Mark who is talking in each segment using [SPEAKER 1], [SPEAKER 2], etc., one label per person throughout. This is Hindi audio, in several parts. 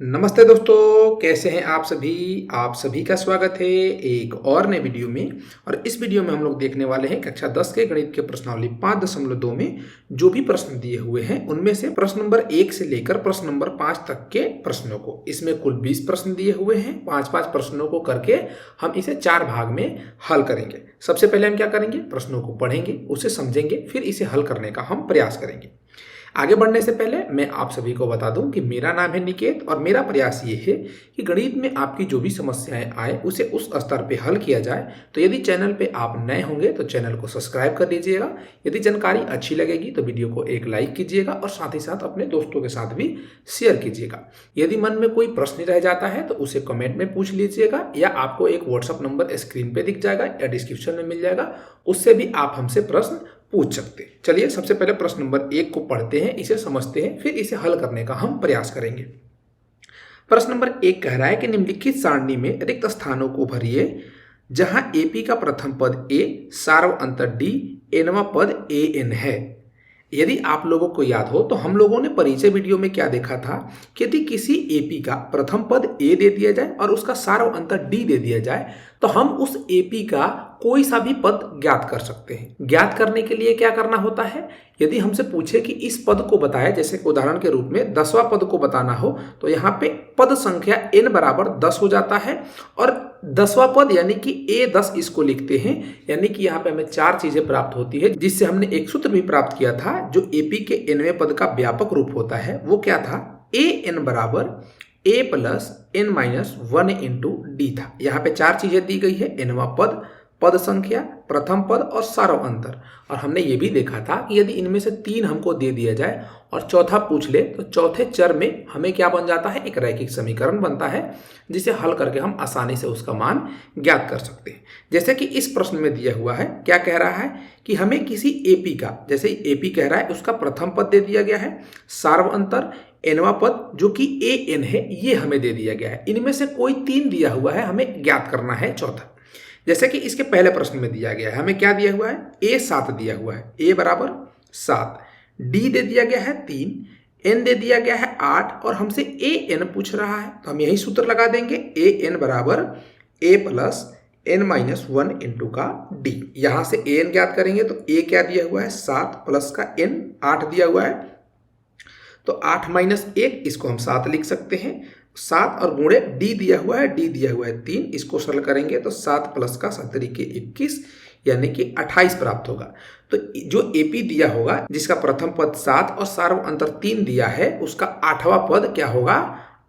[SPEAKER 1] नमस्ते दोस्तों, कैसे हैं आप सभी का स्वागत है एक और नए वीडियो में। और इस वीडियो में हम लोग देखने वाले हैं कक्षा 10 के गणित के प्रश्नावली 5.2 में जो भी प्रश्न दिए हुए हैं उनमें से प्रश्न नंबर 1 से लेकर प्रश्न नंबर 5 तक के प्रश्नों को। इसमें कुल 20 प्रश्न दिए हुए हैं। 5-5 प्रश्नों को करके हम इसे 4 भाग में हल करेंगे। सबसे पहले हम क्या करेंगे, प्रश्नों को पढ़ेंगे, उसे समझेंगे, फिर इसे हल करने का हम प्रयास करेंगे। आगे बढ़ने से पहले मैं आप सभी को बता दूं कि मेरा नाम है निकेत और मेरा प्रयास ये है कि गणित में आपकी जो भी समस्याएं आए उसे उस स्तर पे हल किया जाए। तो यदि चैनल पे आप नए होंगे तो चैनल को सब्सक्राइब कर लीजिएगा। यदि जानकारी अच्छी लगेगी तो वीडियो को एक लाइक कीजिएगा और साथ ही साथ अपने दोस्तों के साथ भी शेयर कीजिएगा। यदि मन में कोई प्रश्न रह जाता है तो उसे कमेंट में पूछ लीजिएगा या आपको एक व्हाट्सअप नंबर स्क्रीन पे दिख जाएगा या डिस्क्रिप्शन में मिल जाएगा, उससे भी आप हमसे प्रश्न पूछ सकते हैं। चलिए सबसे पहले प्रश्न नंबर 1 को पढ़ते हैं, इसे समझते हैं, फिर इसे हल करने का हम प्रयास करेंगे। प्रश्न नंबर 1 कह रहा है कि निम्नलिखित सारणी में रिक्त स्थानों को भरिए जहां एपी का प्रथम पद ए, सार्व अंतर डी, एनवा पद ए एन है। यदि आप लोगों को याद हो तो हम लोगों ने परिचय वीडियो में क्या देखा था कि यदि किसी एपी का प्रथम पद ए दे दिया जाए और उसका सार्व अंतर डी दे दिया जाए तो हम उस एपी का कोई सा भी पद ज्ञात कर सकते हैं। ज्ञात करने के लिए क्या करना होता है, यदि हमसे पूछे कि इस पद को बताए, जैसे उदाहरण के रूप में 10वां पद को बताना हो तो यहाँ पे पद संख्या n बराबर 10 हो जाता है और 10वां पद यानी कि A10 इसको लिखते हैं। यानी कि यहाँ पे हमें 4 चीजें प्राप्त होती है, जिससे हमने एक सूत्र भी प्राप्त किया था जो एपी के nवें पद का व्यापक रूप होता है। वो क्या था, an बराबर a plus n minus 1 into D था। यहाँ पे 4 चीजें दी गई है, nवां पद, पद संख्या, प्रथम पद और सार्व अंतर। और हमने ये भी देखा था कि यदि इनमें से 3 हमको दे दिया जाए और चौथा पूछ ले तो चौथे चर में हमें क्या बन जाता है, एक रैखिक समीकरण बनता है जिसे हल करके हम आसानी से उसका मान ज्ञात कर सकते हैं। जैसे कि इस प्रश्न में दिया हुआ है, क्या कह रहा है कि हमें किसी एपी का, जैसे एपी कह रहा है उसका प्रथम पद दे दिया गया है, सार्व अंतर, एनवा पद जो कि ए एन है ये हमें दे दिया गया है। इनमें से कोई 3 दिया हुआ है, हमें ज्ञात करना है चौथा। जैसे कि इसके पहले प्रश्न में दिया गया है, हमें क्या दिया हुआ है, A7 दिया हुआ है, A बराबर 7, D दे दिया गया है 3, N दे दिया गया है 8 और हमसे AN पूछ रहा है। तो हम यही सूत्र लगा देंगे, AN बराबर A plus n minus 1 into का D। यहां से AN ज्ञात करेंगे तो A क्या दिया हुआ है 7 प्लस का N 8 दिया हुआ है, तो 8 माइनस 1 इसको हम 7 लिख सकते हैं। 7 और गुणे डी दिया हुआ है, डी दिया हुआ है 3, इसको सरल करेंगे तो 7 प्लस का 7 के 21 यानी कि 28 प्राप्त होगा। तो जो एपी दिया होगा जिसका प्रथम पद 7 और सार्व अंतर 3 दिया है उसका 8वां पद क्या होगा,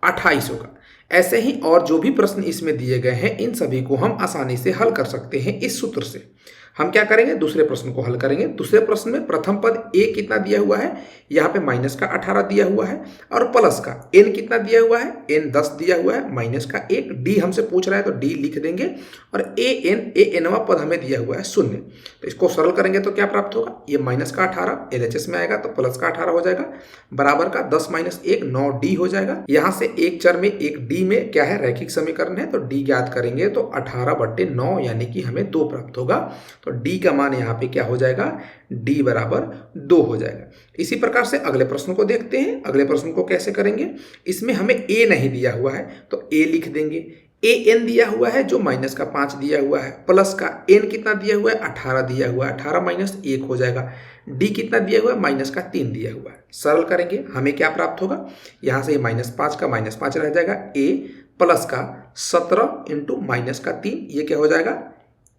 [SPEAKER 1] 28 होगा। ऐसे ही और जो भी प्रश्न इसमें दिए गए हैं इन सभी को हम आसानी से हल कर सकते हैं इस सूत्र से। हम क्या करेंगे, दूसरे प्रश्न को हल करेंगे। दूसरे प्रश्न में प्रथम पद ए कितना दिया हुआ है, यहाँ पे माइनस का 18 दिया हुआ है और प्लस का एन कितना दिया हुआ है, एन 10 दिया हुआ है, माइनस का 1, डी हमसे पूछ रहा है तो डी लिख देंगे और ए एनवा पद हमें दिया हुआ है 0। तो इसको सरल करेंगे तो क्या प्राप्त होगा, ये माइनस का 18 एलएचएस में आएगा तो प्लस का 18 हो जाएगा, बराबर का 10 माइनस 1 9 डी हो जाएगा। यहाँ से एक चर में एक डी में क्या है, रैखिक समीकरण है, तो डी ज्ञात करेंगे तो 18/9 यानी कि हमें 2 प्राप्त होगा। तो d का मान यहाँ पे क्या हो जाएगा, d बराबर 2 हो जाएगा। इसी प्रकार से अगले प्रश्न को देखते हैं। अगले प्रश्न को कैसे करेंगे, इसमें हमें a नहीं दिया हुआ है तो a लिख देंगे, an दिया हुआ है जो माइनस का 5 दिया हुआ है, प्लस का n कितना दिया हुआ है, 18 दिया हुआ है, 18 माइनस 1 हो जाएगा, d कितना दिया हुआ है, माइनस का 3 दिया हुआ है। सरल करेंगे हमें क्या प्राप्त होगा, यहाँ से -5 का -5 रह जाएगा, a प्लस का 17 इंटू माइनस का 3 ये क्या हो जाएगा,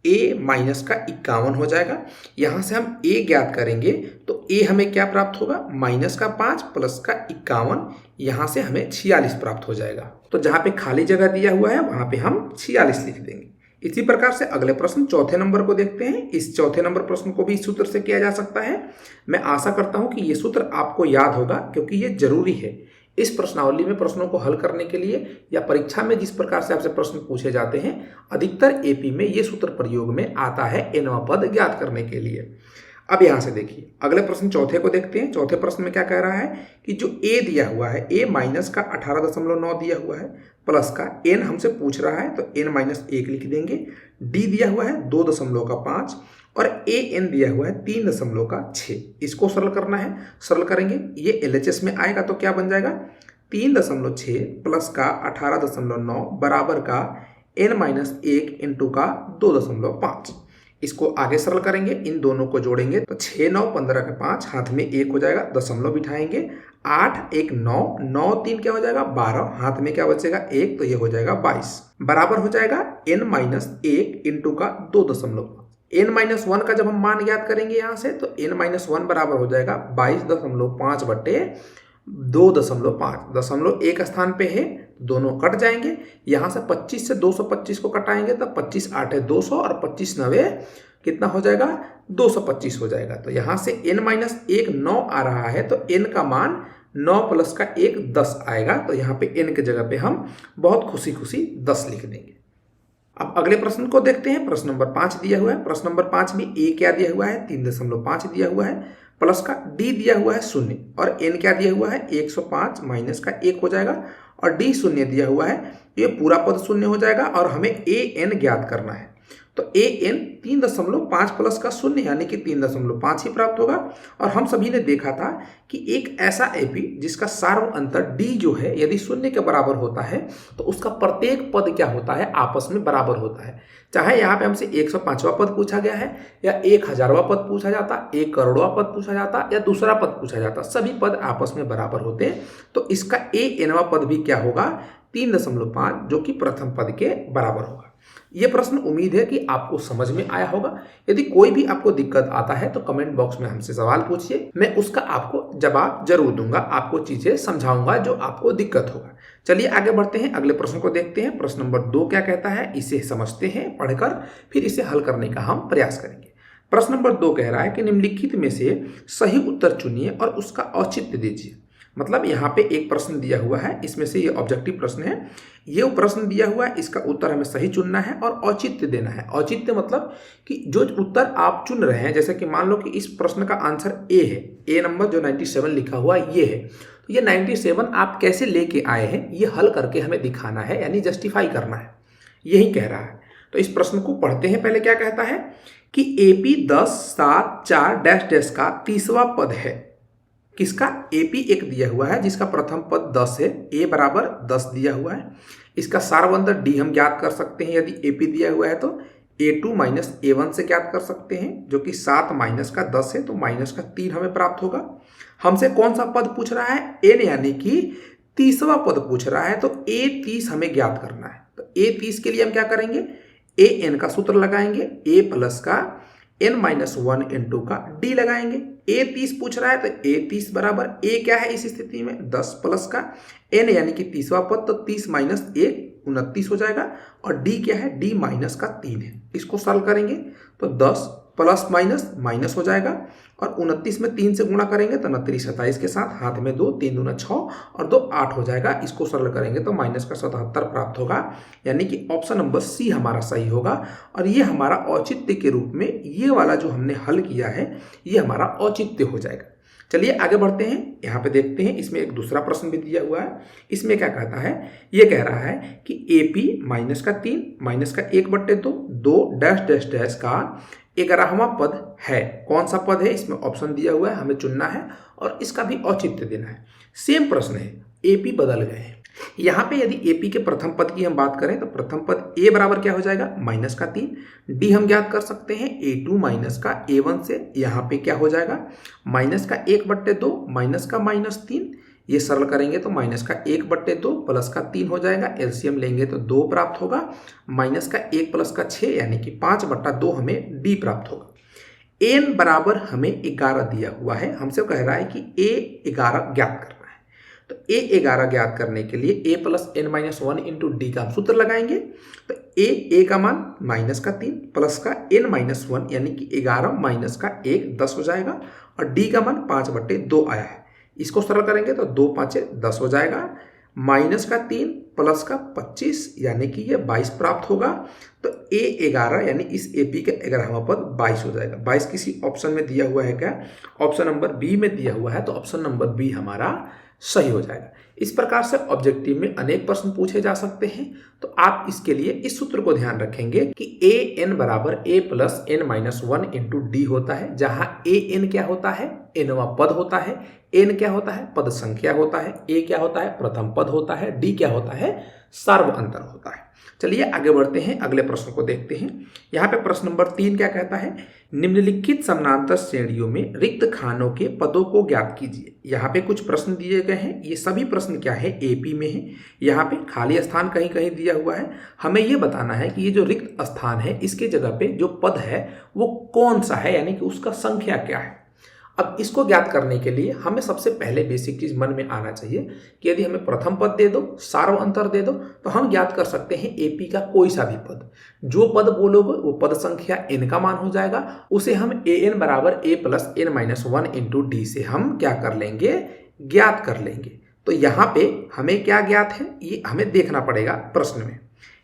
[SPEAKER 1] a माइनस का 51 हो जाएगा। यहाँ से हम a ज्ञात करेंगे तो a हमें क्या प्राप्त होगा, माइनस का 5 प्लस का 51, यहाँ से हमें 46 प्राप्त हो जाएगा। तो जहाँ पे खाली जगह दिया हुआ है वहाँ पे हम 46 लिख देंगे। इसी प्रकार से अगले प्रश्न चौथे नंबर को देखते हैं। इस चौथे नंबर प्रश्न को भी इस सूत्र से किया जा सकता है। मैं आशा करता हूँ कि ये सूत्र आपको याद होगा क्योंकि ये जरूरी है इस प्रश्नावली में प्रश्नों को हल करने के लिए या परीक्षा में जिस प्रकार से आपसे प्रश्न पूछे जाते हैं अधिकतर एपी में ये सूत्र प्रयोग में आता है एनवा पद ज्ञात करने के लिए। अब यहाँ से देखिए अगले प्रश्न चौथे को देखते हैं। चौथे प्रश्न में क्या कह रहा है कि जो ए दिया हुआ है, ए माइनस का 18.9 दिया हुआ है, प्लस का एन हमसे पूछ रहा है तो एन माइनस 1 लिख देंगे, डी दिया हुआ है 2.5 और ए एन दिया हुआ है 3.6। इसको सरल करना है, सरल करेंगे, ये एलएचएस में आएगा तो क्या बन जाएगा 3.6 प्लस का 18.9 बराबर का n-1 इंटू का 2.5। इसको आगे सरल करेंगे, इन दोनों को जोड़ेंगे तो 6 9 15 का 5, हाथ में 1 हो जाएगा, दशमलव बिठाएंगे, 8 1 9 9 3 क्या हो जाएगा 12, हाथ में क्या बचेगा 1, तो ये हो जाएगा 22 बराबर हो जाएगा n-1 इंटू का 2.5। n-1 का जब हम मान ज्ञात करेंगे यहाँ से तो n-1 बराबर हो जाएगा 22.5 बटे 2.5। दशमलव एक स्थान पे है, दोनों कट जाएंगे। यहाँ से 25 से 225 को कटाएंगे तो 25 8 है 200 और 25 9 कितना हो जाएगा 225 हो जाएगा। तो यहाँ से n-1 9 आ रहा है तो n का मान 9 प्लस का 1 10 आएगा। तो यहाँ पे n की जगह पे हम बहुत खुशी खुशी 10 लिख देंगे। अब अगले प्रश्न को देखते हैं। प्रश्न नंबर 5 दिया हुआ है। प्रश्न नंबर 5 में a क्या दिया हुआ है 3.5 दिया हुआ है, प्लस का d दिया हुआ है 0 और n क्या दिया हुआ है 105 माइनस का 1 हो जाएगा और d 0 दिया हुआ है, ये पूरा पद 0 हो जाएगा और हमें an ज्ञात करना है। तो an 3.5 प्लस का 0 यानी कि 3.5 ही प्राप्त होगा। और हम सभी ने देखा था कि एक ऐसा एपी जिसका सार्व अंतर d जो है यदि 0 के बराबर होता है तो उसका प्रत्येक पद क्या होता है आपस में बराबर होता है। चाहे यहाँ पे हमसे 105वां पद पूछा गया है या 1000वां पद पूछा जाता, 1 करोड़वां पद पूछा जाता या दूसरा पद पूछा जाता, सभी पद आपस में बराबर होते हैं। तो इसका an वां पद भी क्या होगा 3.5 जो कि प्रथम पद के बराबर होगा। यह प्रश्न उम्मीद है कि आपको समझ में आया होगा। यदि कोई भी आपको दिक्कत आता है तो कमेंट बॉक्स में हमसे सवाल पूछिए, मैं उसका आपको जवाब जरूर दूंगा, आपको चीजें समझाऊंगा जो आपको दिक्कत होगा। चलिए आगे बढ़ते हैं, अगले प्रश्न को देखते हैं। प्रश्न नंबर 2 क्या कहता है इसे समझते हैं पढ़कर, फिर इसे हल करने का हम प्रयास करेंगे। प्रश्न नंबर 2 कह रहा है कि निम्नलिखित में से सही उत्तर चुनिए और उसका औचित्य दीजिए। मतलब यहाँ पे एक प्रश्न दिया हुआ है, इसमें से ये ऑब्जेक्टिव प्रश्न है, ये प्रश्न दिया हुआ है, इसका उत्तर हमें सही चुनना है और औचित्य देना है। औचित्य मतलब कि जो उत्तर आप चुन रहे हैं, जैसे कि मान लो कि इस प्रश्न का आंसर ए है, ए नंबर जो 97 लिखा हुआ ये है, तो ये 97 आप कैसे लेके आए हैं ये हल करके हमें दिखाना है, यानी जस्टिफाई करना है, यही कह रहा है। तो इस प्रश्न को पढ़ते हैं। पहले क्या कहता है कि AP 10 7 4 डैश डैश का 30वां पद है। किसका AP एक दिया हुआ है जिसका प्रथम पद 10 है, a बराबर 10 दिया हुआ है। इसका सारवंतर d हम ज्ञात कर सकते हैं, यदि AP दिया हुआ है तो A2 माइनस A1 से ज्ञात कर सकते हैं, जो कि 7 माइनस का 10 है तो माइनस का 3 हमें प्राप्त होगा। हमसे कौन सा पद पूछ रहा है n यानी कि 30वां पद पूछ रहा है, तो A30 हमें ज्ञात करना है। तो A30 के लिए हम क्या करेंगे an का सूत्र लगाएंगे, a प्लस का n-1 इंटू का d लगाएंगे। A30 पूछ रहा है तो A30 बराबर a क्या है इस स्थिति में 10 प्लस का n यानी कि 30वां पद, तो 30 माइनस 1 29 हो जाएगा और d क्या है d माइनस का 3 है। इसको सरल करेंगे तो 10 प्लस माइनस माइनस हो जाएगा और 29 में 3 से गुणा करेंगे तो 29 27 के साथ हाथ में 2, 3 दूना 6 और 2 8 हो जाएगा। इसको सरल करेंगे तो माइनस का 77 प्राप्त होगा, यानी कि ऑप्शन नंबर सी हमारा सही होगा। और ये हमारा औचित्य के रूप में ये वाला जो हमने हल किया है ये हमारा औचित्य हो जाएगा। चलिए आगे बढ़ते हैं, यहाँ पे देखते हैं। इसमें एक दूसरा प्रश्न भी दिया हुआ है। इसमें क्या कहता है, ये कह रहा है कि AP माइनस का 3 माइनस का 1/2 2 डैश डैश डैश का 11वां पद है। कौन सा पद है इसमें ऑप्शन दिया हुआ है, हमें चुनना है और इसका भी औचित्य देना है। सेम प्रश्न है, AP बदल गए हैं। यहाँ पे यदि AP के प्रथम पद की हम बात करें तो प्रथम पद a बराबर क्या हो जाएगा माइनस का 3, d हम ज्ञात कर सकते हैं A2 माइनस का A1 से। यहाँ पे क्या हो जाएगा माइनस का 1/2 माइनस का -3, ये सरल करेंगे तो माइनस का 1/2 प्लस का 3 हो जाएगा। एलसीएम लेंगे तो 2 प्राप्त होगा, माइनस का 1 प्लस का 6 यानी कि 5/2 हमें d प्राप्त होगा। n बराबर हमें 11 दिया हुआ है, हमसे कह रहा है कि a11 ज्ञात करना है। तो a11 ज्ञात करने के लिए a plus n-1 into d का हम सूत्र लगाएंगे। तो a का मान माइनस का 3 प्लस का n-1 यानी कि 11 माइनस का 1 10 हो जाएगा और d का मान 5/2 आया है। इसको सरल करेंगे तो 2 5 10 हो जाएगा, माइनस का 3 प्लस का 25 यानी कि ये 22 प्राप्त होगा। तो a11 यानी इस AP का 11वां पद 22 हो जाएगा। 22 किसी ऑप्शन में दिया हुआ है क्या, ऑप्शन नंबर बी में दिया हुआ है, तो ऑप्शन नंबर बी हमारा सही हो जाएगा। इस प्रकार से ऑब्जेक्टिव में अनेक प्रश्न पूछे जा सकते हैं। तो आप इसके लिए इस सूत्र को ध्यान रखेंगे कि ए एन बराबर a plus n minus one into d होता है, जहां ए एन क्या होता है, एनवा पद होता है, एन क्या होता है, पद संख्या होता है, ए क्या होता है, प्रथम पद होता है, डी क्या होता है, सार्व अंतर होता है। चलिए आगे बढ़ते हैं, अगले प्रश्न को देखते हैं। यहाँ पे प्रश्न नंबर 3 क्या कहता है, निम्नलिखित समानांतर श्रेणियों में रिक्त खानों के पदों को ज्ञात कीजिए। यहाँ पे कुछ प्रश्न दिए गए हैं, ये सभी प्रश्न क्या है, एपी में है। यहाँ पे खाली स्थान कहीं कहीं दिया हुआ है। हमें ये बताना है कि ये जो रिक्त स्थान है इसके जगह पे जो पद है वो कौन सा है, यानी कि उसका संख्या क्या है। अब इसको ज्ञात करने के लिए हमें सबसे पहले बेसिक चीज मन में आना चाहिए कि यदि हमें प्रथम पद दे दो, सार्व अंतर दे दो, तो हम ज्ञात कर सकते हैं एपी का कोई सा भी पद। जो पद बोलोगे वो पद संख्या एन का मान हो जाएगा, उसे हम ए एन बराबर a plus n minus one into d से हम क्या कर लेंगे, ज्ञात कर लेंगे। तो यहाँ पे हमें क्या ज्ञात है ये हमें देखना पड़ेगा प्रश्न में।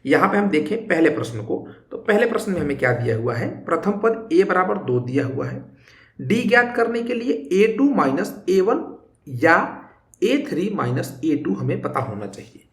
[SPEAKER 1] यहाँ पे हम देखें पहले प्रश्न को, तो पहले प्रश्न में हमें क्या दिया हुआ है, प्रथम पद ए बराबर 2 दिया हुआ है। डी ज्ञात करने के लिए a2 माइनस a1 या a3 माइनस a2 हमें पता होना चाहिए।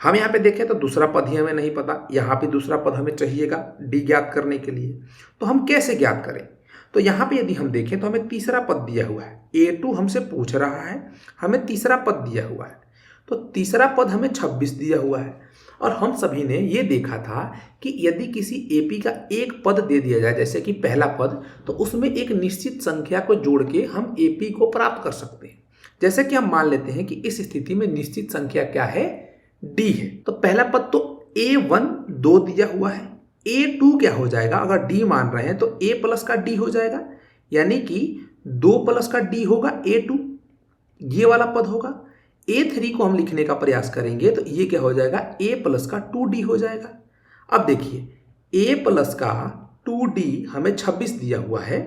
[SPEAKER 1] हम यहाँ पे देखें तो दूसरा पद ही हमें नहीं पता, यहाँ पे दूसरा पद हमें चाहिएगा डी ज्ञात करने के लिए। तो हम कैसे ज्ञात करें, तो यहाँ पे यदि हम देखें तो हमें तीसरा पद दिया हुआ है, a2 हमसे पूछ रहा है, हमें तीसरा पद दिया हुआ है। तो तीसरा पद हमें 26 दिया हुआ है, और हम सभी ने ये देखा था कि यदि किसी एपी का एक पद दे दिया जाए, जैसे कि पहला पद, तो उसमें एक निश्चित संख्या को जोड़ के हम एपी को प्राप्त कर सकते हैं। जैसे कि हम मान लेते हैं कि इस स्थिति में निश्चित संख्या क्या है, डी है। तो पहला पद तो a1 2 दिया हुआ है, a2 क्या हो जाएगा, अगर डी मान रहे हैं तो a प्लस का डी हो जाएगा, यानी कि 2 प्लस का डी होगा a2, ये वाला पद होगा। a3 को हम लिखने का प्रयास करेंगे तो ये क्या हो जाएगा, a प्लस का 2d हो जाएगा। अब देखिए a प्लस का 2d हमें 26 दिया हुआ है,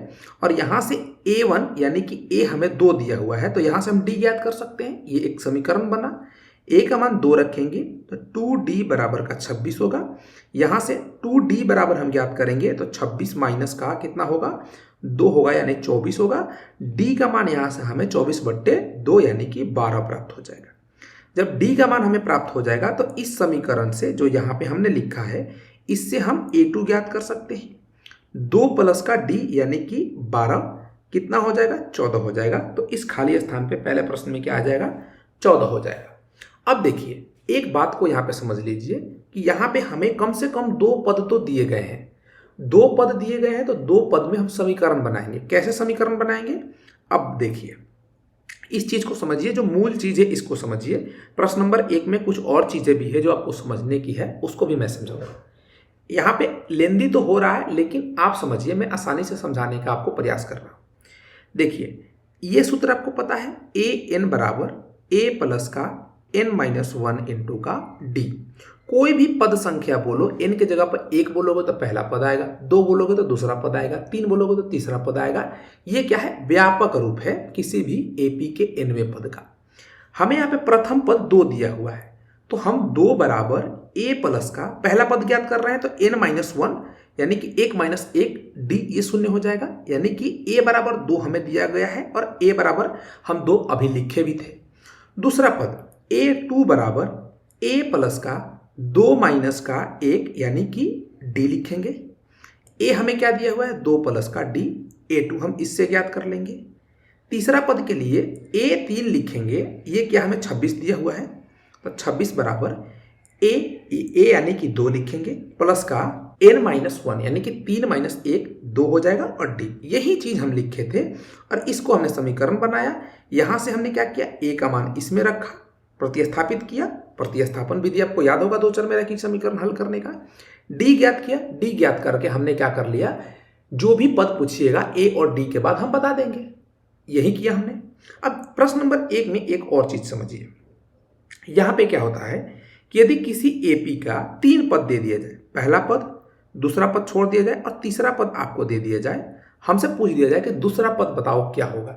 [SPEAKER 1] और यहाँ से a1 यानी कि a हमें 2 दिया हुआ है, तो यहाँ से हम d ज्ञात कर सकते हैं। ये एक समीकरण बना, a का मान 2 रखेंगे तो 2d बराबर का 26 होगा। यहाँ से 2d बराबर हम ज्ञात करेंगे तो 26 माइनस का कितना होगा, 2 होगा, यानी 24 होगा। d का मान यहाँ से हमें 24/2 यानी कि 12 प्राप्त हो जाएगा। जब d का मान हमें प्राप्त हो जाएगा तो इस समीकरण से जो यहाँ पे हमने लिखा है इससे हम a2 ज्ञात कर सकते हैं। 2 प्लस का d यानी कि 12 कितना हो जाएगा, 14 हो जाएगा। तो इस खाली स्थान पे पहले प्रश्न में क्या आ जाएगा, 14 हो जाएगा। अब देखिए एक बात को यहाँ पे समझ लीजिए कि यहाँ पे हमें कम से कम 2 पद तो दिए गए हैं। 2 पद दिए गए हैं तो 2 पद में हम समीकरण बनाएंगे। कैसे समीकरण बनाएंगे, अब देखिए इस चीज को समझिए, जो मूल चीज है इसको समझिए। प्रश्न नंबर 1 में कुछ और चीजें भी है जो आपको समझने की है, उसको भी मैं समझाऊंगा। यहाँ पे लेंदी तो हो रहा है लेकिन आप समझिए, मैं आसानी से समझाने का आपको प्रयास कर रहा हूँ। देखिए ये सूत्र आपको पता है, ए एन बराबर ए प्लस का n माइनस 1 इंटू का d। कोई भी पद संख्या बोलो, n के जगह पर 1 बोलोगे तो पहला पद आएगा, 2 बोलोगे तो दूसरा पद आएगा, 3 बोलोगे तो तीसरा पद आएगा। ये क्या है, व्यापक रूप है किसी भी एपी के nवें पद का। हमें यहाँ पे प्रथम पद 2 दिया हुआ है, तो हम 2 बराबर a प्लस का पहला पद ज्ञात कर रहे हैं, तो n माइनस 1 यानी कि 1 माइनस 1 d, ये शून्य हो जाएगा। यानी कि a बराबर 2 हमें दिया गया है और a बराबर हम 2 अभी लिखे भी थे। दूसरा पद a2 बराबर a प्लस का 2 माइनस का 1 यानी कि d लिखेंगे। a हमें क्या दिया हुआ है, 2 प्लस का d, a2 हम इससे ज्ञात कर लेंगे। तीसरा पद के लिए a3 लिखेंगे, ये क्या हमें 26 दिया हुआ है, तो 26 बराबर a यानी कि 2 लिखेंगे प्लस का n माइनस 1 यानी कि 3 माइनस 1 2 हो जाएगा, और d यही चीज हम लिखे थे और इसको हमने समीकरण बनाया। यहाँ से हमने क्या किया, a का मान इसमें रखा, प्रतिस्थापित किया। प्रतिस्थापन विधि आपको याद होगा 2 चर में रैखिक समीकरण हल करने का। d ज्ञात किया, d ज्ञात करके हमने क्या कर लिया, जो भी पद पूछिएगा a और d के बाद हम बता देंगे। यही किया हमने। अब प्रश्न नंबर 1 में एक और चीज समझिए। यहाँ पे क्या होता है कि यदि किसी एपी का 3 पद दे दिया जाए, पहला पद, दूसरा पद छोड़ दिया जाए और तीसरा पद आपको दे दिया जाए, हमसे पूछ दिया जाए कि दूसरा पद बताओ क्या होगा,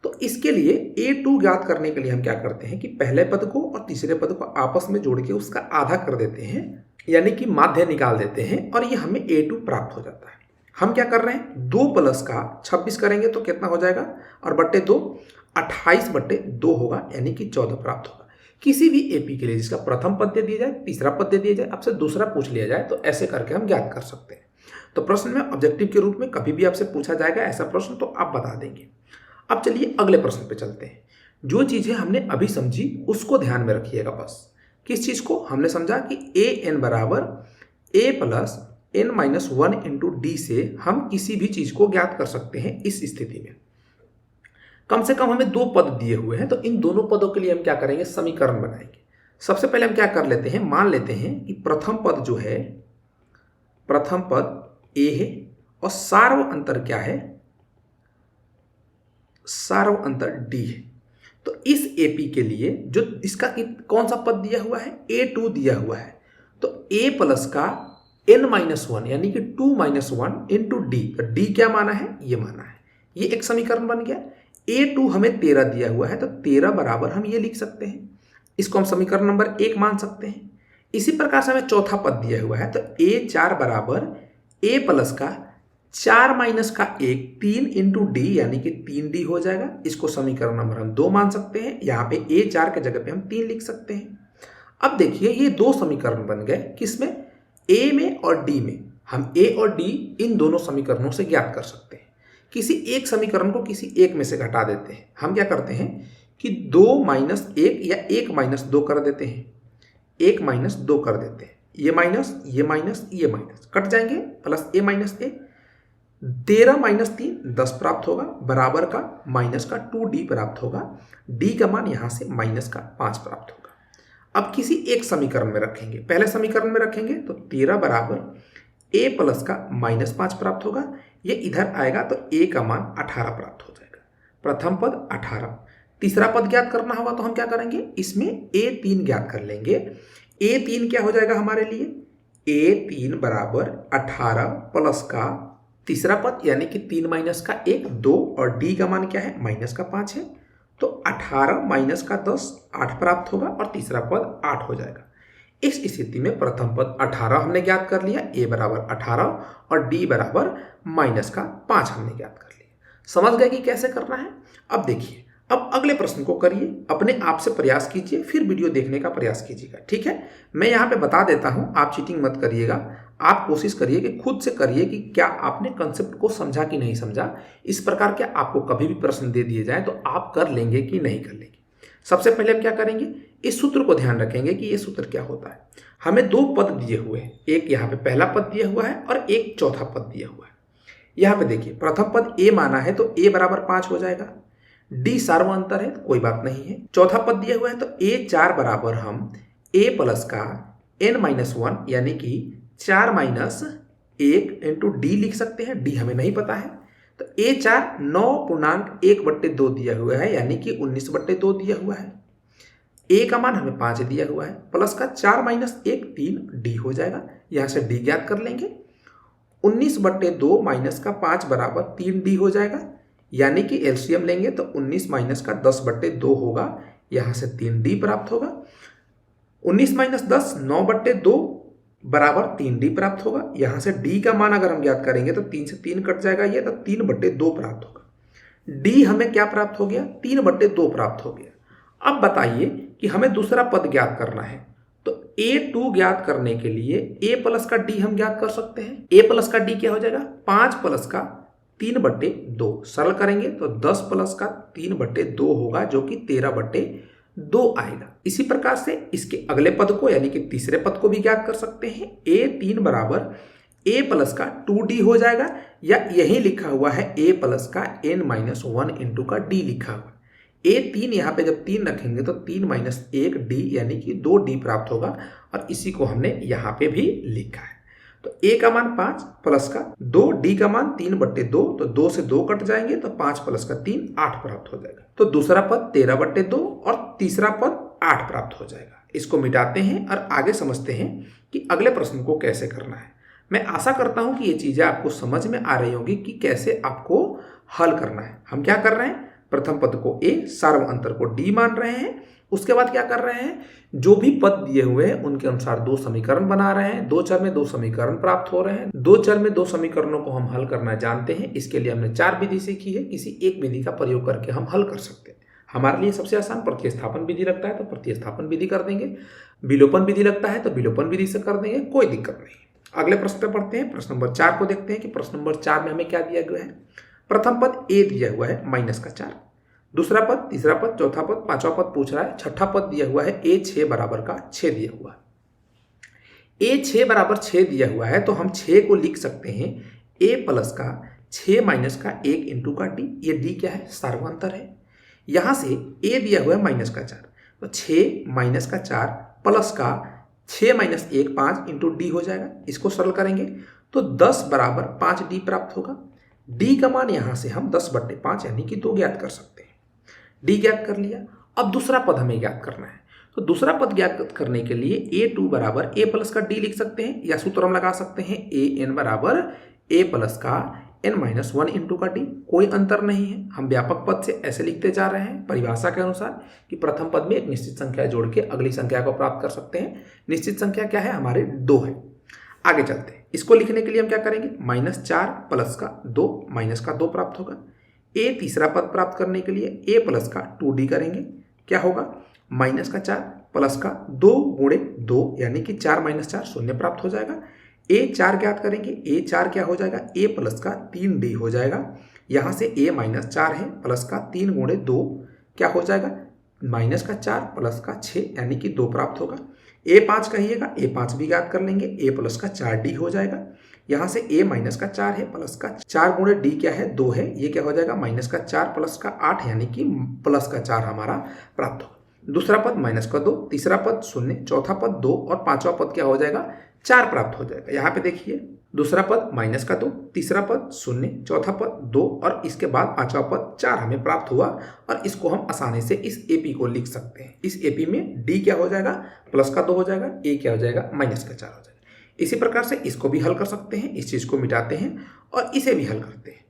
[SPEAKER 1] तो इसके लिए a2 ज्ञात करने के लिए हम क्या करते हैं कि पहले पद को और तीसरे पद को आपस में जोड़ के उसका आधा कर देते हैं, यानी कि माध्य निकाल देते हैं, और ये हमें a2 प्राप्त हो जाता है। हम क्या कर रहे हैं, 2 प्लस का 26 करेंगे तो कितना हो जाएगा, और बट्टे 2। 28/2 होगा, यानी कि 14 प्राप्त होगा। किसी भी एपी के लिए जिसका प्रथम पद दे दिया जाए, तीसरा पद दे दिया जाए, आपसे दूसरा पूछ लिया जाए, तो ऐसे करके हम ज्ञात कर सकते हैं। तो प्रश्न में ऑब्जेक्टिव के रूप में कभी भी आपसे पूछा जाएगा ऐसा प्रश्न, तो आप बता देंगे। अब चलिए अगले प्रश्न पे चलते हैं। जो चीजें हमने अभी समझी उसको ध्यान में रखिएगा बस। किस चीज को? हमने समझा कि a n बराबर a plus n minus 1 into d से हम किसी भी चीज को ज्ञात कर सकते हैं। इस स्थिति में कम से कम हमें दो पद दिए हुए हैं, तो इन दोनों पदों के लिए हम क्या करेंगे? समीकरण बनाएंगे। सबसे पहले हम क्या कर लेते हैं, मान लेते हैं कि प्रथम पद जो है, प्रथम पद a है और सार्व अंतर क्या है? सार्व अंतर d है। तो इस AP के लिए जो इसका कौन सा पद दिया हुआ है? a2 दिया हुआ है। तो a प्लस का n-1 यानी कि 2-1 इंटू डी। तो डी क्या माना है? ये माना है। ये एक समीकरण बन गया। a2 हमें 13 दिया हुआ है, तो 13 बराबर हम ये लिख सकते हैं। इसको हम समीकरण नंबर 1 मान सकते हैं। इसी प्रकार से हमें चौथा पद दिया हुआ है, तो a4 बराबर a प्लस का 4 माइनस का 1 3 इंटू डी, यानी कि 3d हो जाएगा। इसको समीकरण नंबर हम 2 मान सकते हैं। यहाँ पे a4 के जगह पे हम 3 लिख सकते हैं। अब देखिए ये दो समीकरण बन गए, किसमें? a में और d में। हम a और d इन दोनों समीकरणों से ज्ञात कर सकते हैं। किसी एक समीकरण को किसी एक में से घटा देते हैं। हम क्या करते हैं कि 2 माइनस 1 या 1 माइनस 2 कर देते हैं। 1 माइनस 2 कर देते हैं। ये माइनस, ये माइनस, ये माइनस कट जाएंगे, plus a minus a। 13 minus 3 10 प्राप्त होगा, बराबर का माइनस का 2d प्राप्त होगा। d का मान यहां से माइनस का 5 प्राप्त होगा। अब किसी एक समीकरण में रखेंगे। पहले समीकरण में रखेंगे तो 13 बराबर a प्लस का माइनस 5 प्राप्त होगा। ये इधर आएगा तो a का मान 18 प्राप्त हो जाएगा। प्रथम पद 18। तीसरा पद ज्ञात करना होगा तो हम क्या करेंगे? इसमें a3 ज्ञात कर लेंगे। a3 क्या हो जाएगा हमारे लिए? a3 बराबर 18 प्लस का तीसरा पद यानी कि 3 माइनस का 1 2, और d का मान क्या है? माइनस का 5 है। तो 18 माइनस का 10 8 प्राप्त होगा और तीसरा पद 8 हो जाएगा। इस स्थिति में प्रथम पद 18 हमने ज्ञात कर लिया, a बराबर 18 और d बराबर माइनस का 5 हमने ज्ञात कर लिया। समझ गए कि कैसे करना है? अब देखिए, अब अगले प्रश्न को करिए, अपने आप से प्रयास कीजिए, फिर वीडियो देखने का प्रयास कीजिएगा, ठीक है? मैं यहाँ पे बता देता हूँ, आप चीटिंग मत करिएगा। आप कोशिश करिए कि खुद से करिए कि क्या आपने कंसेप्ट को समझा कि नहीं समझा। इस प्रकार के आपको कभी भी प्रश्न दे दिए जाए तो आप कर लेंगे कि नहीं कर लेंगे। सबसे पहले हम क्या करेंगे? इस सूत्र को ध्यान रखेंगे कि ये सूत्र क्या होता है। हमें दो पद दिए हुए हैं, एक यहाँ पे पहला पद दिया हुआ है और एक चौथा पद दिया हुआ है। यहाँ पे देखिए, प्रथम पद a माना है तो a बराबर 5 हो जाएगा। d सार्व अंतर है, कोई बात नहीं है। चौथा पद दिया हुआ है तो a4 बराबर हम a प्लस का n-1 यानी कि 4 माइनस 1 इंटू डी लिख सकते हैं। d हमें नहीं पता है, तो a4 9.1/2 दिया हुआ है, यानी कि 19/2 दिया हुआ है। a का मान हमें 5 दिया हुआ है, प्लस का 4 माइनस 1 3d हो जाएगा। यहाँ से d ज्ञात कर लेंगे। 19/2 माइनस का 5 बराबर 3d हो जाएगा, यानी कि एलसीएम लेंगे तो 19 माइनस का 10/2 होगा। यहाँ से 3d प्राप्त होगा। 19 माइनस 10 9/2 बराबर 3d प्राप्त होगा। यहाँ से d का मान अगर हम ज्ञात करेंगे तो 3 से 3 कट जाएगा, ये तो 3/2 प्राप्त होगा। d हमें क्या प्राप्त हो गया? 3/2 प्राप्त हो गया। अब बताइए कि हमें दूसरा पद ज्ञात करना है, तो a2 ज्ञात करने के लिए a प्लस का d हम ज्ञात कर सकते हैं। a प्लस का d क्या हो जाएगा? 5 प्लस का 3/2। सरल करेंगे तो 10 प्लस का 3/2 होगा, जो कि 13/2 आएगा। इसी प्रकार से इसके अगले पद को यानी कि तीसरे पद को भी ज्ञात कर सकते हैं। a3 बराबर a प्लस का 2d हो जाएगा, या यही लिखा हुआ है a प्लस का n-1 इंटू का d लिखा हुआ। a3 यहाँ पे जब 3 रखेंगे तो 3 माइनस 1d यानी कि 2d प्राप्त होगा, और इसी को हमने यहाँ पे भी लिखा है। तो a का मान 5 प्लस का 2, d का मान 3/2, तो 2 से 2 कट जाएंगे तो 5 प्लस का 3 8 प्राप्त हो जाएगा। तो दूसरा पद 13/2 और तीसरा पद 8 प्राप्त हो जाएगा। इसको मिटाते हैं और आगे समझते हैं कि अगले प्रश्न को कैसे करना है। मैं आशा करता हूं कि ये चीजें आपको समझ में आ रही होंगी कि कैसे आपको हल करना है। हम क्या कर रहे हैं? प्रथम पद को a, सार्व अंतर को d मान रहे हैं। उसके बाद क्या कर रहे हैं? जो भी पद दिए हुए हैं उनके अनुसार दो समीकरण बना रहे हैं। दो चर में दो समीकरण प्राप्त हो रहे हैं। दो चर में दो समीकरणों को हम हल करना जानते हैं। इसके लिए हमने 4 विधि सीखी है। किसी एक विधि का प्रयोग करके हम हल कर सकते हैं। हमारे लिए सबसे आसान प्रतिस्थापन विधि लगता है तो प्रतिस्थापन विधि कर देंगे, विलोपन विधि लगता है तो विलोपन विधि से कर देंगे, कोई दिक्कत नहीं। अगले प्रश्न पे पढ़ते हैं। प्रश्न नंबर 4 को देखते हैं कि प्रश्न नंबर 4 में हमें क्या दिया गया है। प्रथम पद ए दिया हुआ है -4, दूसरा पद, तीसरा पद, चौथा पद, पांचवा पद पूछ रहा है, छठा पद दिया हुआ है ए 6 बराबर का 6 दिया हुआ है। ए 6 बराबर 6 दिया हुआ है तो हम 6 को लिख सकते हैं ए प्लस का 6 माइनस का 1 इंटू का डी। ये डी क्या है, सार्वंतर है। यहां से ए दिया हुआ है -4, तो 6 माइनस का 4 प्लस का 6 माइनस 1 5 इंटू डी हो जाएगा। इसको सरल करेंगे तो 10 बराबर 5 डी प्राप्त होगा। डी का मान यहां से हम 10/5 यानी कि 2 ज्ञात कर सकते हैं। डी ज्ञात कर लिया। अब दूसरा पद हमें ज्ञात करना है, तो दूसरा पद ज्ञात करने के लिए a2 बराबर a प्लस का d लिख सकते हैं, या सूत्र हम लगा सकते हैं an बराबर a प्लस का n-1 इंटू का d। कोई अंतर नहीं है, हम व्यापक पद से ऐसे लिखते जा रहे हैं परिभाषा के अनुसार कि प्रथम पद में एक निश्चित संख्या जोड़ के अगली संख्या को प्राप्त कर सकते हैं। निश्चित संख्या क्या है, हमारे 2 है। आगे चलते हैं। इसको लिखने के लिए हम क्या करेंगे, -4 प्लस का 2 माइनस का 2 प्राप्त होगा। ए तीसरा पद प्राप्त करने के लिए a प्लस का 2d करेंगे, क्या होगा, -4 प्लस का 2 गुणे 2 यानी कि 4 माइनस 4 शून्य प्राप्त हो जाएगा। a4 ज्ञात करेंगे, a4 क्या हो जाएगा, a प्लस का 3d हो जाएगा। यहाँ से a-4 है, प्लस का 3 गुणे 2 क्या हो जाएगा, -4 प्लस का 6 यानी कि 2 प्राप्त होगा। a5 कहिएगा, a5 भी ज्ञात कर लेंगे, a प्लस का 4d हो जाएगा। यहाँ से a-4 है, प्लस का 4 गुणे d क्या है, 2 है, ये क्या हो जाएगा, -4 प्लस का 8 यानी कि प्लस का 4 हमारा प्राप्त होगा। दूसरा पद -2, तीसरा पद 0, चौथा पद 2 और पांचवा पद क्या हो जाएगा, 4 प्राप्त हो जाएगा। यहाँ पे देखिए दूसरा पद -2, तीसरा पद 0, चौथा पद 2 और इसके बाद पांचवा पद 4 हमें प्राप्त हुआ, और इसको हम आसानी से इस एपी को लिख सकते हैं। इस एपी में डी क्या हो जाएगा, +2 हो जाएगा, ए क्या हो जाएगा, -4 हो जाएगा। इसी प्रकार से इसको भी हल कर सकते हैं, इस चीज को मिटाते हैं और इसे भी हल करते हैं।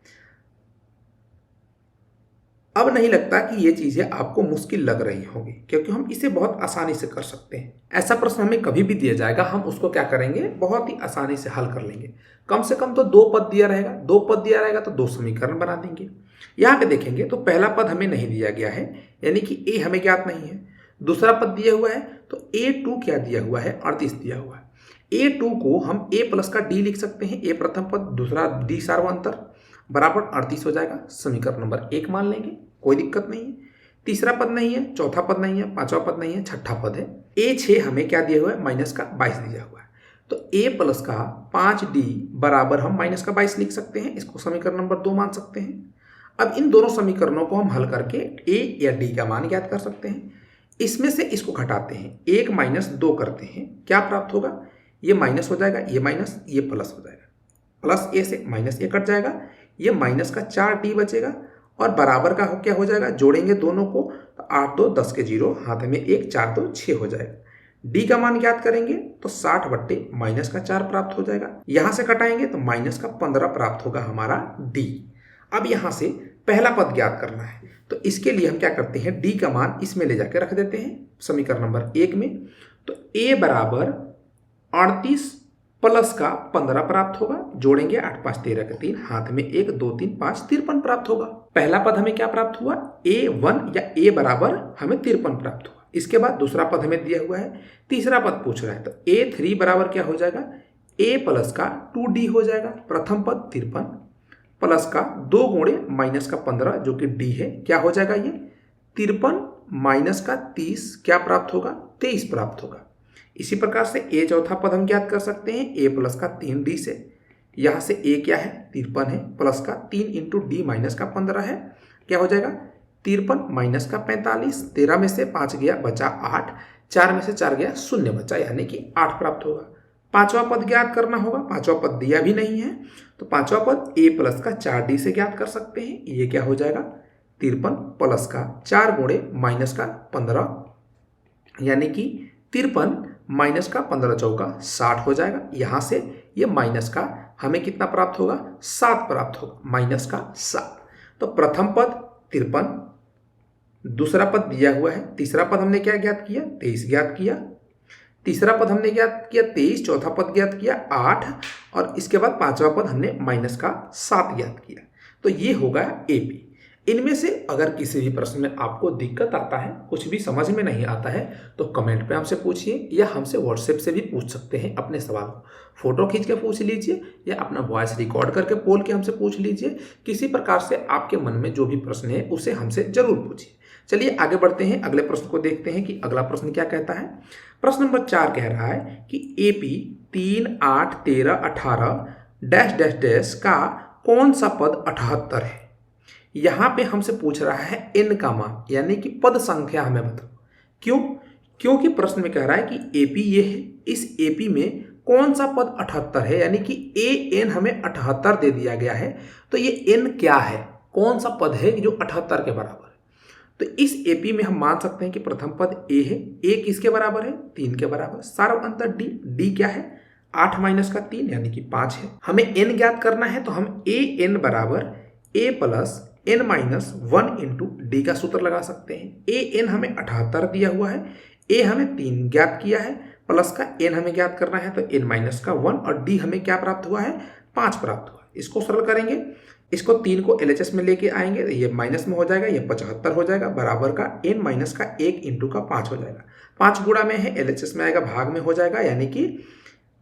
[SPEAKER 1] अब नहीं लगता कि ये चीजें आपको मुश्किल लग रही होंगी, क्योंकि हम इसे बहुत आसानी से कर सकते हैं। ऐसा प्रश्न हमें कभी भी दिया जाएगा, हम उसको क्या करेंगे, बहुत ही आसानी से हल कर लेंगे। कम से कम तो 2 पद दिया रहेगा, 2 पद दिया रहेगा तो 2 समीकरण बना देंगे। यहाँ पे देखेंगे तो पहला पद हमें नहीं दिया गया है, यानी कि ए हमें ज्ञात नहीं है। दूसरा पद दिया हुआ है तो a2 क्या दिया हुआ है, 38 दिया हुआ है। a2 को हम a प्लस का d लिख सकते हैं, a प्रथम पद, दूसरा d सार्वंतर, बराबर 38 हो जाएगा। समीकरण नंबर 1 मान लेंगे, कोई दिक्कत नहीं है। तीसरा पद नहीं है, चौथा पद नहीं है, पांचवा पद नहीं है, छठा पद है। a6 हमें क्या दिया हुआ है, -22 दिया हुआ है, तो a प्लस का 5d बराबर हम -22 लिख सकते हैं। इसको समीकरण नंबर 2 मान सकते हैं। अब इन दोनों समीकरणों को हम हल करके a या d का मान ज्ञात कर सकते हैं। इसमें से इसको घटाते हैं, 1 - 2 करते हैं, क्या प्राप्त होगा, ये माइनस हो जाएगा, ये माइनस, ये प्लस हो जाएगा, प्लस a से माइनस a कट जाएगा, ये -4d बचेगा, और बराबर का क्या हो जाएगा, जोड़ेंगे दोनों को तो 8 2 10 के 0, हाथ में 1, 4 2 6 हो जाएगा। डी का मान ज्ञात करेंगे तो 60/-4 प्राप्त हो जाएगा। यहां से घटाएंगे तो -15 प्राप्त होगा हमारा डी। अब यहां से पहला पद ज्ञात करना है, तो इसके लिए हम क्या करते हैं, डी का मान इसमें ले जाकर रख देते हैं समीकरण नंबर 1 में। तो a बराबर 38 प्लस का 15 प्राप्त होगा, जोड़ेंगे 8 5 13 के 3, हाथ में 1 2 3 5 53 प्राप्त होगा। पहला पद हमें क्या प्राप्त हुआ, a1 या a बराबर हमें 53 प्राप्त हुआ। इसके बाद दूसरा पद हमें दिया हुआ है, तीसरा पद पूछ रहा है, तो a3 बराबर क्या हो जाएगा, a प्लस का 2d हो जाएगा। प्रथम पद 53 प्लस का 2 गुणे -15 जो कि d है, क्या हो जाएगा, ये 53 माइनस का 30 क्या प्राप्त होगा, 23 प्राप्त होगा। इसी प्रकार से a चौथा पद हम ज्ञात कर सकते हैं, a प्लस का 3d से। यहाँ से a क्या है, 53 है, प्लस का 3 इंटू d माइनस का 15 है, क्या हो जाएगा, 53 माइनस का 45, 13 में से 5 गया बचा 8, 4 में से 4 गया 0 बचा, यानी कि 8 प्राप्त होगा। पांचवा पद ज्ञात करना होगा, पांचवा पद दिया भी नहीं है, तो पांचवा पद a प्लस का 4d से ज्ञात कर सकते हैं। ये क्या हो जाएगा, 53 प्लस का 4 गुणे माइनस का 15 यानी कि 53 माइनस का 15 चौका 60 हो जाएगा। यहां से ये माइनस का हमें कितना प्राप्त होगा, 7 प्राप्त होगा, माइनस का 7। तो प्रथम पद 53, दूसरा पद दिया हुआ है, तीसरा पद हमने क्या ज्ञात किया, 23 ज्ञात किया, तीसरा पद हमने ज्ञात किया 23, चौथा पद ज्ञात किया 8, और इसके बाद पांचवा पद हमने -7 ज्ञात किया। तो ये होगा एपी। इनमें से अगर किसी भी प्रश्न में आपको दिक्कत आता है, कुछ भी समझ में नहीं आता है, तो कमेंट पे हमसे पूछिए या हमसे व्हाट्सएप से भी पूछ सकते हैं। अपने सवाल को फोटो खींच के पूछ लीजिए या अपना वॉइस रिकॉर्ड करके बोल के हमसे पूछ लीजिए। किसी प्रकार से आपके मन में जो भी प्रश्न है उसे हमसे जरूर पूछिए। चलिए आगे बढ़ते हैं, अगले प्रश्न को देखते हैं कि अगला प्रश्न क्या कहता है। प्रश्न नंबर 4 कह रहा है कि AP 3, 8, 13, 18 डैश डैश डैश का कौन सा पद 78 है। यहां पे हमसे पूछ रहा है n का मान, यानी कि पद संख्या हमें बताओ। क्यों? क्योंकि प्रश्न में कह रहा है कि AP ये है, इस AP में कौन सा पद 78 है, यानी कि an हमें 78 दे दिया गया है। तो ये n क्या है, कौन सा पद है जो 78 के बराबर है। तो इस AP में हम मान सकते हैं कि प्रथम पद a है। a किसके बराबर है? 3 के बराबर। सारा अंतर d क्या है? 8 माइनस का 3 यानी कि 5 है। हमें n ज्ञात करना है, तो हम an बराबर a plus n minus 1 into D का सूत्र लगा सकते हैं। an हमें 78 दिया हुआ है, a हमें 3 ज्ञात किया है, प्लस का n हमें ज्ञात करना है, तो n माइनस का 1 और d हमें क्या प्राप्त हुआ है? 5 प्राप्त हुआ। इसको सरल करेंगे, इसको 3 को LHS में लेके आएंगे, ये माइनस में हो जाएगा, ये 75 हो जाएगा, बराबर का n माइनस का 1 इंटू का 5 हो जाएगा। 5 गुणा में है, LHS में आएगा, भाग में हो जाएगा, यानी कि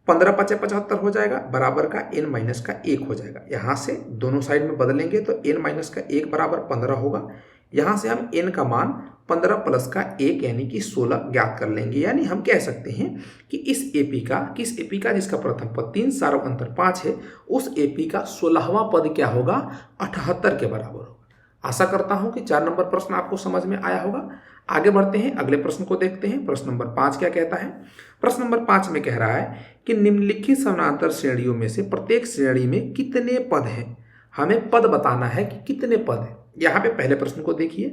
[SPEAKER 1] 15 × 5 = 75 हो जाएगा, बराबर का n माइनस का 1 हो जाएगा। यहाँ से दोनों साइड में बदलेंगे तो n माइनस का 1 बराबर 15 होगा। यहाँ से हम n का मान 15 प्लस का 1 यानी कि 16 ज्ञात कर लेंगे। यानी हम कह सकते हैं कि इस AP का, किस AP का जिसका प्रथम पद 3 सारा अंतर 5 है, उस AP का 16वां पद क्या होगा? 78 के बराबर होगा। आशा करता हूं कि 4 नंबर प्रश्न आपको समझ में आया होगा। आगे बढ़ते हैं, अगले प्रश्न को देखते हैं। प्रश्न नंबर 5 क्या कहता है। प्रश्न नंबर 5 में कह रहा है कि निम्नलिखित समानांतर श्रेणियों में से प्रत्येक श्रेणी में कितने पद हैं। हमें पद बताना है कि कितने पद हैं। यहाँ पे पहले प्रश्न को देखिए।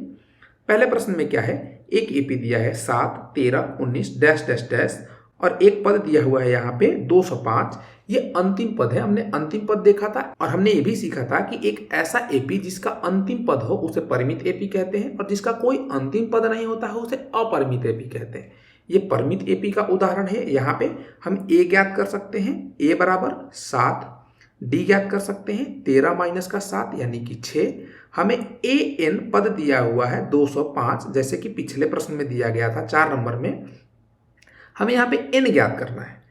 [SPEAKER 1] पहले प्रश्न में क्या है, एक AP दिया है 7, 13, 19 डैश डैश डैश और एक पद दिया हुआ है यहाँ पे 205। ये अंतिम पद है। हमने अंतिम पद देखा था और हमने ये भी सीखा था कि एक ऐसा AP जिसका अंतिम पद हो उसे परिमित AP कहते हैं, और जिसका कोई अंतिम पद नहीं होता है उसे अपरिमित AP कहते हैं। ये परिमित AP का उदाहरण है। यहाँ पे हम a ज्ञात कर सकते हैं, a बराबर 7, d ज्ञात कर सकते हैं 13 माइनस का 7 यानी कि 6। हमें an पद दिया हुआ है 205, जैसे कि पिछले प्रश्न में दिया गया था 4 नंबर में। हमें यहाँ पे n ज्ञात करना है।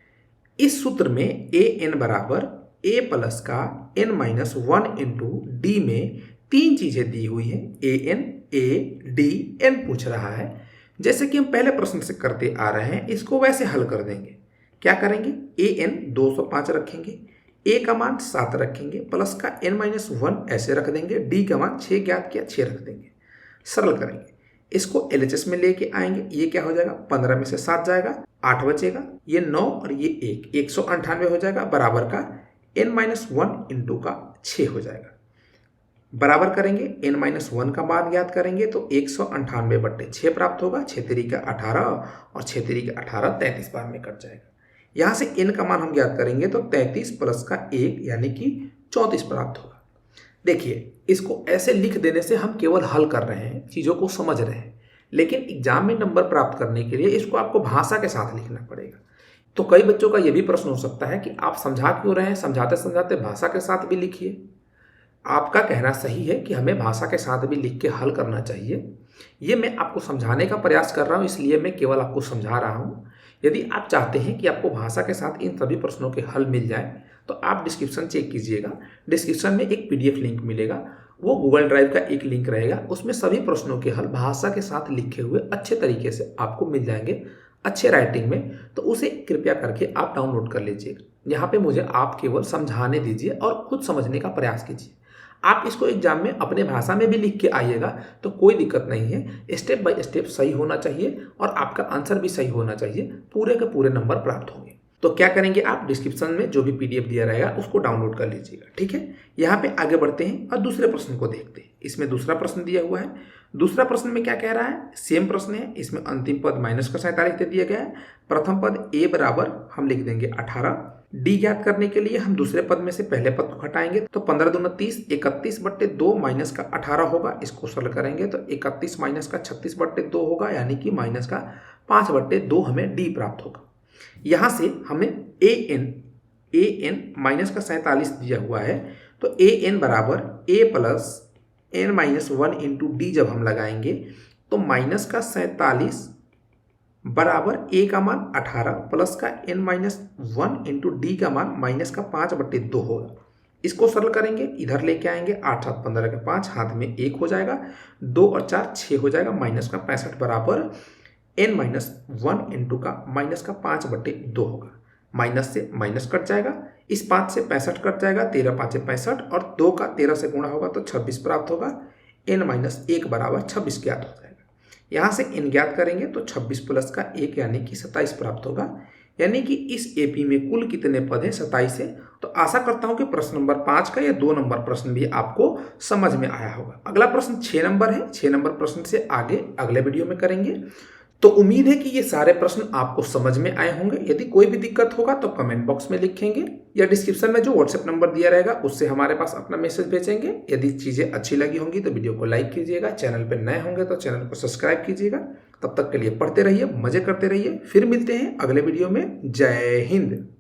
[SPEAKER 1] इस सूत्र में an बराबर a प्लस का n माइनस 1 इंटू डी में 3 चीजें दी हुई हैं, an, a, d, n पूछ रहा है। जैसे कि हम पहले प्रश्न से करते आ रहे हैं, इसको वैसे हल कर देंगे। क्या करेंगे, an 205 रखेंगे, a का मान 7 रखेंगे, प्लस का n माइनस 1 ऐसे रख देंगे, d का मान 6 ज्ञात किया 6 रख देंगे। सरल करेंगे, इसको LHS में लेके आएंगे। ये क्या हो जाएगा, 15 में से 7 जाएगा, 8 बचेगा, ये 9 और ये 1, 198 हो जाएगा, बराबर का n माइनस 1 इंटू का 6 हो जाएगा। बराबर करेंगे, n माइनस 1 का मान ज्ञात करेंगे तो 198/6 प्राप्त होगा। 6 तिरिका 18 और 6 तिरिका 18 33 बार में कट जाएगा। यहाँ से n का मान हम ज्ञात करेंगे तो 33 प्लस का 1 यानी कि 34 प्राप्त होगा। देखिए, इसको ऐसे लिख देने से हम केवल हल कर रहे हैं, चीज़ों को समझ रहे हैं, लेकिन एग्जाम में नंबर प्राप्त करने के लिए इसको आपको भाषा के साथ लिखना पड़ेगा। तो कई बच्चों का यह भी प्रश्न हो सकता है कि आप समझा क्यों रहे हैं, समझाते समझाते भाषा के साथ भी लिखिए। आपका कहना सही है कि हमें भाषा के साथ भी लिख के हल करना चाहिए। ये मैं आपको समझाने का प्रयास कर रहा हूँ, इसलिए मैं केवल आपको समझा रहा हूँ। यदि आप चाहते हैं कि आपको भाषा के साथ इन सभी प्रश्नों के हल मिल जाए तो आप डिस्क्रिप्शन चेक कीजिएगा। डिस्क्रिप्शन में एक PDF लिंक मिलेगा, वो गूगल ड्राइव का एक लिंक रहेगा, उसमें सभी प्रश्नों के हल भाषा के साथ लिखे हुए अच्छे तरीके से आपको मिल जाएंगे, अच्छे राइटिंग में। तो उसे कृपया करके आप डाउनलोड कर लीजिएगा। यहाँ पे मुझे आप केवल समझाने दीजिए और खुद समझने का प्रयास कीजिए। आप इसको एग्जाम में अपने भाषा में भी लिख के आइएगा तो कोई दिक्कत नहीं है। स्टेप बाय स्टेप सही होना चाहिए और आपका आंसर भी सही होना चाहिए, पूरे के पूरे नंबर प्राप्त होंगे। तो क्या करेंगे, आप डिस्क्रिप्शन में जो भी PDF दिया रहेगा उसको डाउनलोड कर लीजिएगा, ठीक है। यहाँ पे आगे बढ़ते हैं और दूसरे प्रश्न को देखते हैं। इसमें दूसरा प्रश्न दिया हुआ है। दूसरा प्रश्न में क्या कह रहा है, सेम प्रश्न है। इसमें अंतिम पद माइनस का 47 दे दिया गया है। प्रथम पद a बराबर हम लिख देंगे 18। d ज्ञात करने के लिए हम दूसरे पद में से पहले पद को घटाएंगे तो 15 दूना 30, 31/2 माइनस का 18 होगा। इसको सरल करेंगे तो 31 माइनस का 36/2 होगा, यानी कि माइनस का 5/2 हमें d प्राप्त होगा। यहाँ से हमें an माइनस का 47 दिया हुआ है, तो an बराबर a plus n-1 into D जब हम लगाएंगे तो माइनस का 47 बराबर a का मान 18 प्लस का n-1 इंटू डी का मान माइनस का 5/2 होगा। इसको सरल करेंगे, इधर लेके आएंगे, 8 7 15 के 5, हाथ में 1 हो जाएगा, 2 और 4 6 हो जाएगा, माइनस का 65 बराबर n-1 इंटू का माइनस का 5/2 होगा। माइनस से माइनस कट जाएगा, इस 5 से 65 कट जाएगा, 13 5 65 और 2 का 13 से गुणा होगा तो 26 प्राप्त होगा। n-1 बराबर 26 ज्ञात हो जाएगा। यहाँ से n ज्ञात करेंगे तो 26 प्लस का 1 यानी कि 27 प्राप्त होगा। यानी कि इस एपी में कुल कितने पद हैं? 27 है। तो आशा करता हूं कि प्रश्न नंबर 5 का या 2 नंबर प्रश्न भी आपको समझ में आया होगा। अगला प्रश्न 6 नंबर है। 6 नंबर प्रश्न से आगे अगले वीडियो में करेंगे। तो उम्मीद है कि ये सारे प्रश्न आपको समझ में आए होंगे। यदि कोई भी दिक्कत होगा तो कमेंट बॉक्स में लिखेंगे या डिस्क्रिप्शन में जो व्हाट्सएप नंबर दिया रहेगा उससे हमारे पास अपना मैसेज भेजेंगे। यदि चीज़ें अच्छी लगी होंगी तो वीडियो को लाइक कीजिएगा, चैनल पर नए होंगे तो चैनल को सब्सक्राइब कीजिएगा। तब तक के लिए पढ़ते रहिए, मजे करते रहिए। फिर मिलते हैं अगले वीडियो में। जय हिंद।